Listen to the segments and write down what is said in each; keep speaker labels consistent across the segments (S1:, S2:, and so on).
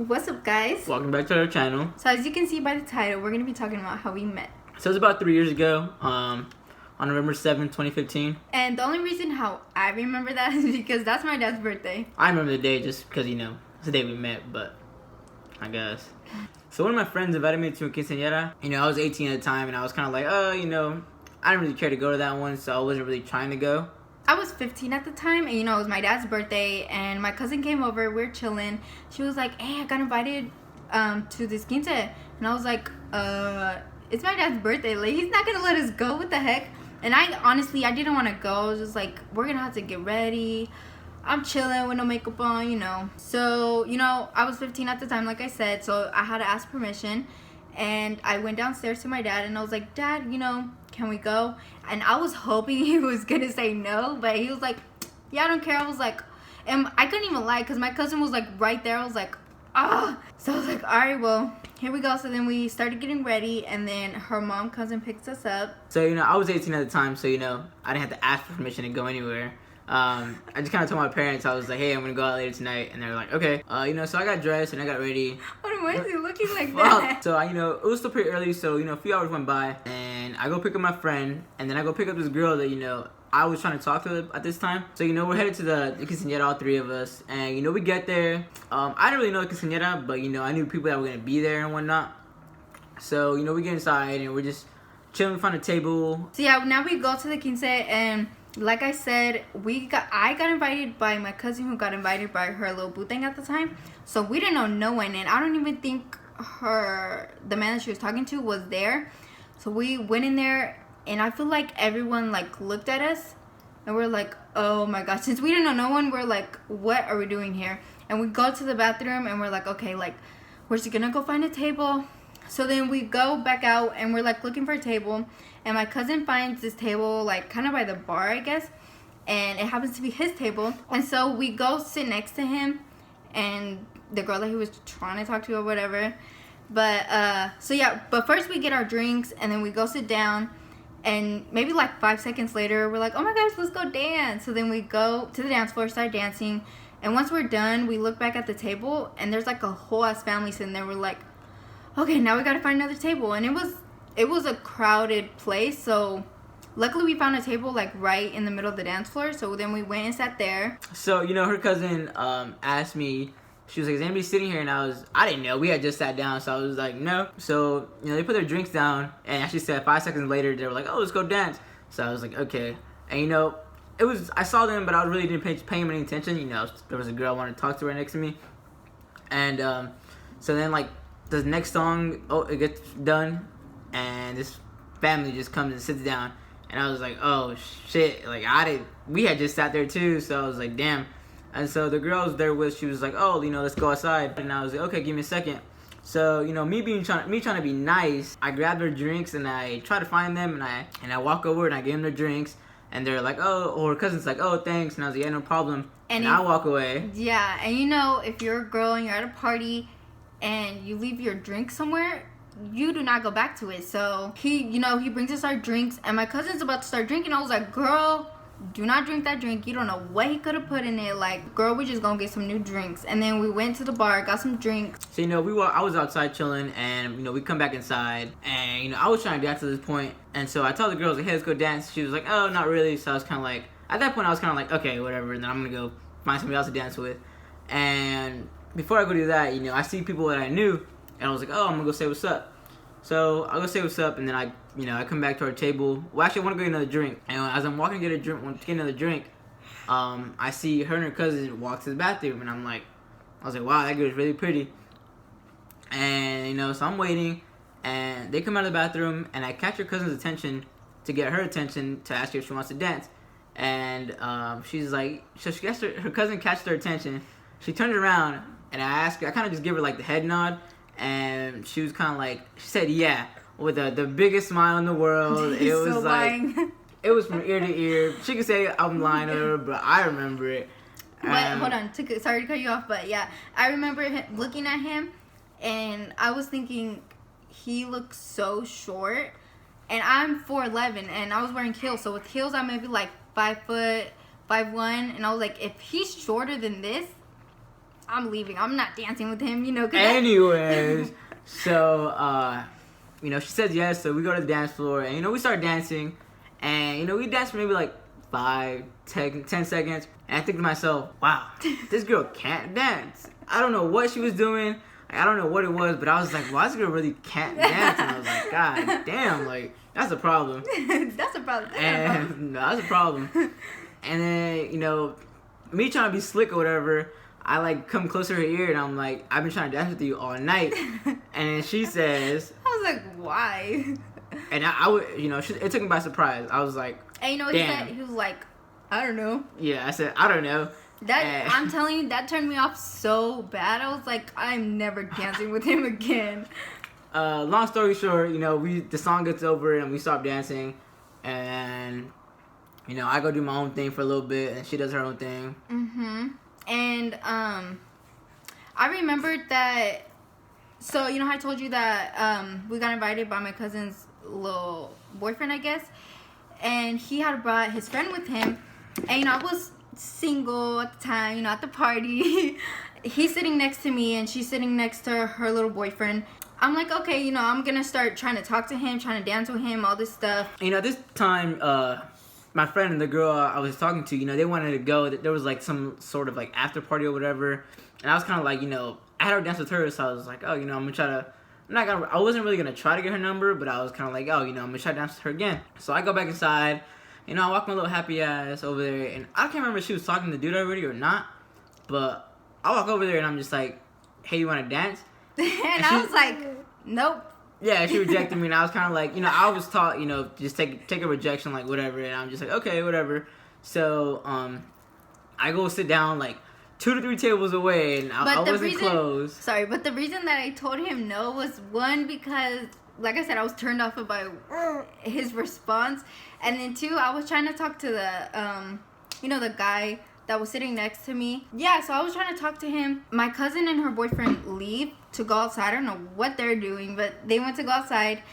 S1: What's up, guys?
S2: Welcome back to our channel.
S1: So as you can see by the title, we're going to be talking about how we met.
S2: So it was about 3 years ago, on November 7th, 2015.
S1: And the only reason how I remember that is because that's my dad's birthday.
S2: I remember the day just because, it's the day we met, but I guess. So one of my friends invited me to a quinceañera. I was 18 at the time, and I was kind of like, I didn't really care to go to that one, so I wasn't really trying to go.
S1: I was 15 at the time, and it was my dad's birthday, and my cousin came over, we were chilling. She was like, hey, I got invited to this quince. And I was like, it's my dad's birthday. Like, he's not gonna let us go. What the heck? And I didn't want to go. I was just like, we're gonna have to get ready. I'm chilling with no makeup on, So, I was 15 at the time, like I said, so I had to ask permission. And I went downstairs to my dad, and I was like, Dad, can we go? And I was hoping he was gonna say no, but he was like, yeah, I don't care. I was like, and I couldn't even lie because my cousin was like right there. I was like, so I was like, all right, well, here we go. So then we started getting ready, and then her mom comes and picks us up.
S2: So I was 18 at the time, so I didn't have to ask for permission to go anywhere. I just kind of told my parents, I was like, hey, I'm gonna go out later tonight, and they were like, okay. So I got dressed and I got ready.
S1: Why is he looking like that?
S2: So it was still pretty early, so a few hours went by, and I go pick up my friend, and then I go pick up this girl that I was trying to talk to at this time. So we're headed to the quinceañera, all three of us, and we get there. I didn't really know the quinceañera, but I knew people that were gonna be there and whatnot. So we get inside and we're just chilling, we find a table.
S1: So yeah, now we go to the quince, and like I said, I got invited by my cousin, who got invited by her little boo thing at the time. So we didn't know no one, and I don't even think the man that she was talking to was there. So we went in there, and I feel like everyone looked at us, and we're like, oh my god, since we didn't know no one, we're like, what are we doing here? And we go to the bathroom, and we're like, okay, we're just gonna go find a table. So then we go back out, and we're looking for a table, and my cousin finds this table kind of by the bar, I guess, and it happens to be his table. And so we go sit next to him and the girl that he was trying to talk to or whatever. But but first we get our drinks, and then we go sit down, and maybe 5 seconds later we're like, oh my gosh, let's go dance. So then we go to the dance floor, start dancing, and once we're done, we look back at the table, and there's a whole ass family sitting there. We're like, okay, now we gotta find another table. And it was a crowded place, so luckily we found a table right in the middle of the dance floor. So then we went and sat there.
S2: So her cousin asked me, she was like, is anybody sitting here? And I didn't know, we had just sat down, so I was like, no. So they put their drinks down, and actually said 5 seconds later they were like, oh, let's go dance. So I was like, okay. And I saw them, but I really didn't pay them any attention. There was a girl I wanted to talk to right next to me, and so then the next song, it gets done, and this family just comes and sits down, and I was like, oh shit, we had just sat there too, so I was like, damn. And so the girl I was there with, she was like, oh, let's go outside. And I was like, okay, give me a second. So me trying to be nice, I grabbed their drinks and I try to find them, and I walk over and I give them their drinks, and they're like, oh, or her cousin's like, oh, thanks. And I was like, yeah, no problem. And I walk away.
S1: Yeah, and if you're a girl and you're at a party and you leave your drink somewhere, you do not go back to it. So he brings us our drinks, and my cousin's about to start drinking. I was like, girl, do not drink that drink. You don't know what he could have put in it. Girl, we just gonna get some new drinks. And then we went to the bar, got some drinks.
S2: So I was outside chilling, and we come back inside, and I was trying to dance to this point, and so I told the girls, like, hey, let's go dance. She was like, oh, not really. So I was kind of like, at that point I was kind of like, okay, whatever, and then I'm gonna go find somebody else to dance with. And before I go do that, I see people that I knew, and I was like, oh, I'm gonna go say what's up. So I go say what's up, and then I come back to our table. Well, actually, I want to go get another drink. And as I'm walking to get another drink, I see her and her cousin walk to the bathroom, and I was like, wow, that girl's really pretty. And so I'm waiting, and they come out of the bathroom, and I catch her cousin's attention to get her attention to ask her if she wants to dance. And she's like, so her cousin catches her attention. She turns around, and I kind of just give her the head nod. And she was kind of she said yeah, with the biggest smile in the world. It was
S1: so lying.
S2: It was from ear to ear. She could say I'm lying to her, but I remember it.
S1: But hold on, sorry to cut you off, but yeah, I remember looking at him, and I was thinking he looks so short, and I'm 4'11", and I was wearing heels. So with heels, I may be 5'5", 5'1", and I was like, if he's shorter than this, I'm leaving. I'm not dancing with him, you know.
S2: Anyways, so, you know, she says yes, so we go to the dance floor, and, you know, we start dancing, and, you know, we dance for maybe, like, 10 seconds, and I think to myself, wow, this girl can't dance. I don't know what she was doing. I don't know what it was, but I was like, wow, this girl really can't dance, and I was like, God damn, like, that's a problem.
S1: That's a problem.
S2: And, no, that's a problem. And then, you know, me trying to be slick or whatever, I, like, come closer to her ear, and I'm like, I've been trying to dance with you all night. And then she says...
S1: I was like, why?
S2: And I would, you know, it took me by surprise. I was like,
S1: and you know what he said? He was like, I don't know.
S2: Yeah, I said, I don't know.
S1: I'm telling you, that turned me off so bad. I was like, I'm never dancing with him again.
S2: Long story short, you know, the song gets over and we stop dancing. And, you know, I go do my own thing for a little bit and she does her own thing.
S1: Mm-hmm. And I remembered that, so, you know how I told you that we got invited by my cousin's little boyfriend, I guess? And he had brought his friend with him. And, you know, I was single at the time, you know, at the party. He's sitting next to me and she's sitting next to her little boyfriend. I'm like, okay, you know, I'm gonna start trying to talk to him, trying to dance with him, all this stuff.
S2: You know, this time, my friend and the girl I was talking to, you know, they wanted to go. There was, like, some sort of, like, after party or whatever. And I was kind of like, you know, I had her dance with her, so I was like, oh, you know, I'm gonna try to... I wasn't really gonna try to get her number, but I was kind of like, oh, you know, I'm gonna try to dance with her again. So I go back inside, you know, I walk my little happy ass over there, and I can't remember if she was talking to the dude already or not, but I walk over there and I'm just like, hey, you wanna dance?
S1: And I was like, nope.
S2: Yeah, she rejected me, and I was kind of like, you know, I was taught, you know, just take a rejection, like, whatever, and I'm just like, okay, whatever. So, I go sit down, like, 2 to 3 tables away, and I wasn't close.
S1: Sorry, but the reason that I told him no was, one, because, like I said, I was turned off by his response, and then 2, I was trying to talk to the, you know, the guy that was sitting next to me. Yeah, so I was trying to talk to him. My cousin and her boyfriend leave to go outside. I don't know what they're doing, but they went to go outside,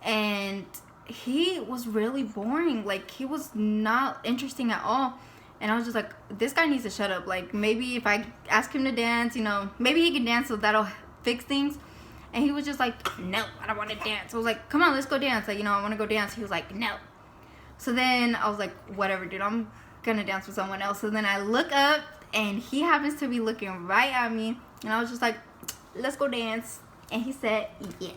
S1: and he was really boring. Like, he was not interesting at all. And I was just like, this guy needs to shut up. Like, maybe if I ask him to dance, you know, maybe he can dance, so that'll fix things. And he was just like, no, I don't want to dance. I was like, come on, let's go dance. Like, you know, I want to go dance. He was like, no. So then I was like, whatever, dude, I'm gonna dance with someone else. So then I look up, and he happens to be looking right at me. And I was just like, let's go dance. And he said, yes.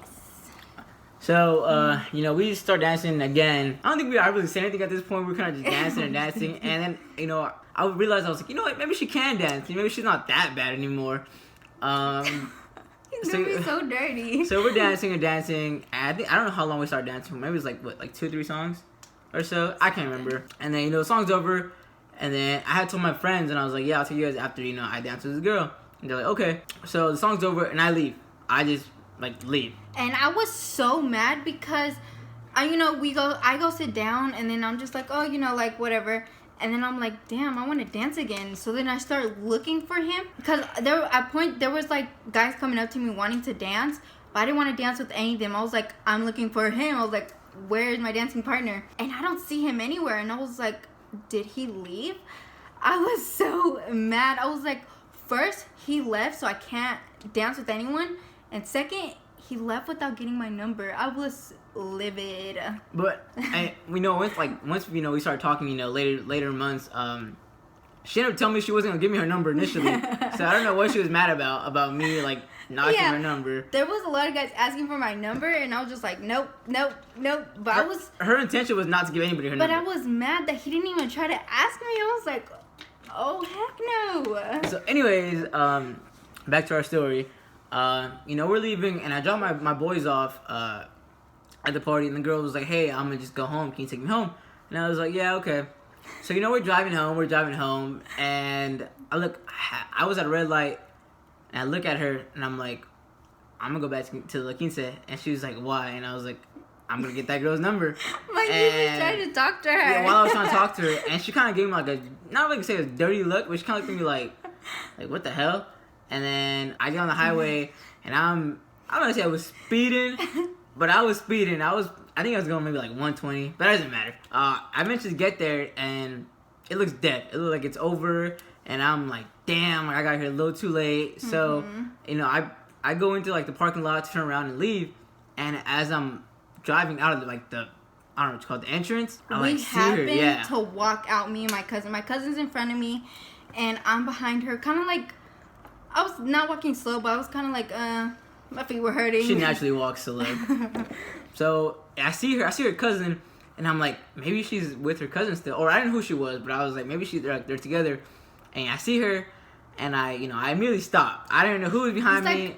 S2: So, you know, we start dancing again. I don't think I really said anything at this point. We were kind of just dancing and dancing. And then, you know, I realized, I was like, you know what, maybe she can dance. Maybe she's not that bad anymore.
S1: He's gonna be so dirty.
S2: So we're dancing and dancing. And I don't know how long we started dancing. Maybe it was like, what, like 2 or 3 songs or so? I can't remember. And then, you know, the song's over. And then I had told my friends, and I was like, yeah, I'll tell you guys after, you know, I dance with this girl. And they're like, okay. So the song's over, and I leave. I just, like, leave.
S1: And I was so mad because, you know, I go sit down, and then I'm just like, oh, you know, like, whatever. And then I'm like, damn, I want to dance again. So then I start looking for him. Because there was, like, guys coming up to me wanting to dance. But I didn't want to dance with any of them. I was like, I'm looking for him. I was like, where is my dancing partner? And I don't see him anywhere. And I was like, did he leave? I was so mad. I was like, first, he left, so I can't dance with anyone. And second, he left without getting my number. I was livid.
S2: But we know once you know we started talking, you know, later months, she ended up telling me she wasn't gonna give me her number initially. So I don't know what she was mad about me like not giving her number.
S1: There was a lot of guys asking for my number, and I was just like, nope. But
S2: her intention was not to give anybody her number.
S1: But I was mad that he didn't even try to ask me. I was like, oh heck no.
S2: So anyways, back to our story. You know, we're leaving, and I dropped my boys off at the party, and the girl was like, hey, I'm gonna just go home. Can you take me home? And I was like, yeah, okay. So, you know, we're driving home, and I was at a red light, and I look at her, and I'm like, I'm gonna go back to La Quince. And she was like, why? And I was like, I'm gonna get that girl's number.
S1: Like, you was trying to talk to her.
S2: Yeah, while I was trying to talk to her, and she kind of gave me like not really say a dirty look, but she kind of looked at me like, what the hell? And then I get on the highway, and I'm gonna say I was speeding, but I was speeding. I think I was going maybe like 120, but that doesn't matter. I eventually get there, and it looks dead. It looks like it's over, and I'm like, damn, like I got here a little too late. So, you know, I go into like the parking lot to turn around and leave, and as I'm driving out of the, like the, I don't know what it's called, the entrance, I
S1: We
S2: like see her.
S1: happened
S2: Yeah.
S1: to walk out, me and my cousin. My cousin's in front of me, and I'm behind her, kind of like, I was not walking slow, but I was kind of like, my feet were hurting.
S2: She naturally walks slow. So I see her cousin, and I'm like, maybe she's with her cousin still, or I didn't know who she was, but I was like, maybe they're together, and I see her, and I immediately stop. I didn't know who was behind me.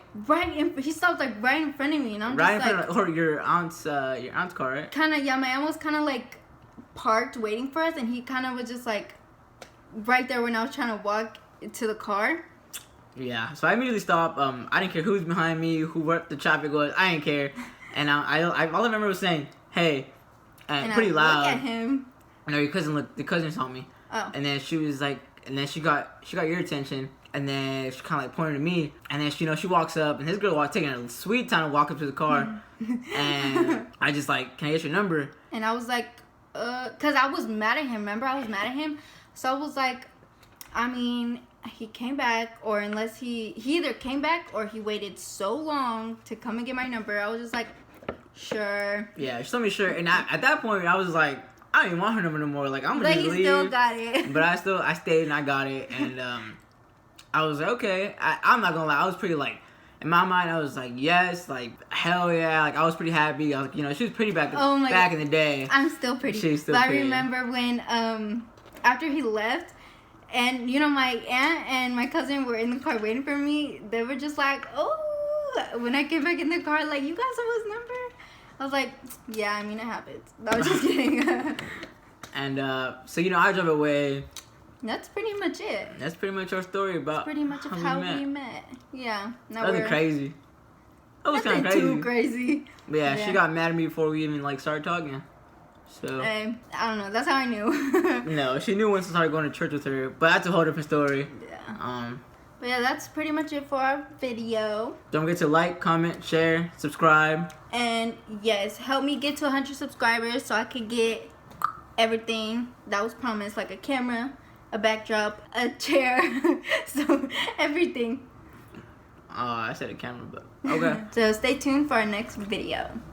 S1: He stopped like right in front of me, and I'm
S2: Right
S1: just
S2: in
S1: like,
S2: front of your aunt's car, right?
S1: kind of, yeah. My aunt was kind of like parked waiting for us, and he kind of was just like right there when I was trying to walk to the car.
S2: Yeah, so I immediately stopped. I didn't care who was behind me, what the traffic was. I didn't care, and I all I remember was saying, "Hey," and pretty
S1: I
S2: loud.
S1: Look at him.
S2: No, your cousin looked. The cousin saw me.
S1: Oh.
S2: And then she was like, and then she got your attention, and then she kind of like pointed to me, and then she walks up, and this girl taking a sweet time to walk up to the car, and I just like, can I get your number?
S1: And I was like, cause I was mad at him. Remember, I was mad at him, so I was like, I mean, he came back, or unless he either came back or he waited so long to come and get my number. I was just like, sure.
S2: Yeah, she told me sure, and at that point I was like, I don't even want her number no more. Like, I'm gonna
S1: But
S2: just
S1: he
S2: leave.
S1: still got it.
S2: But I stayed and I got it, and I was like, okay. I'm not gonna lie, I was pretty like, in my mind I was like, yes, like hell yeah, like I was pretty happy. I was, she was pretty back in the day.
S1: I'm still pretty.
S2: She's still
S1: but
S2: pretty.
S1: I remember when after he left, and my aunt and my cousin were in the car waiting for me. They were just like, oh, when I came back in the car, like, you got someone's number? I was like, yeah, I mean, it happens. I was just kidding.
S2: And so I drove away.
S1: That's pretty much it.
S2: That's pretty much our story about
S1: Pretty much of how we met. Yeah.
S2: Nothing crazy. That was kind of
S1: Nothing
S2: crazy.
S1: too crazy.
S2: But yeah, she got mad at me before we even started talking. So
S1: I don't know. That's how I knew.
S2: no, she knew once I started going to church with her, but that's a whole different story.
S1: Yeah. But yeah, that's pretty much it for our video.
S2: Don't forget to like, comment, share, subscribe.
S1: And yes, help me get to 100 subscribers so I can get everything that was promised, like a camera, a backdrop, a chair, so everything.
S2: I said a camera, but okay.
S1: So stay tuned for our next video.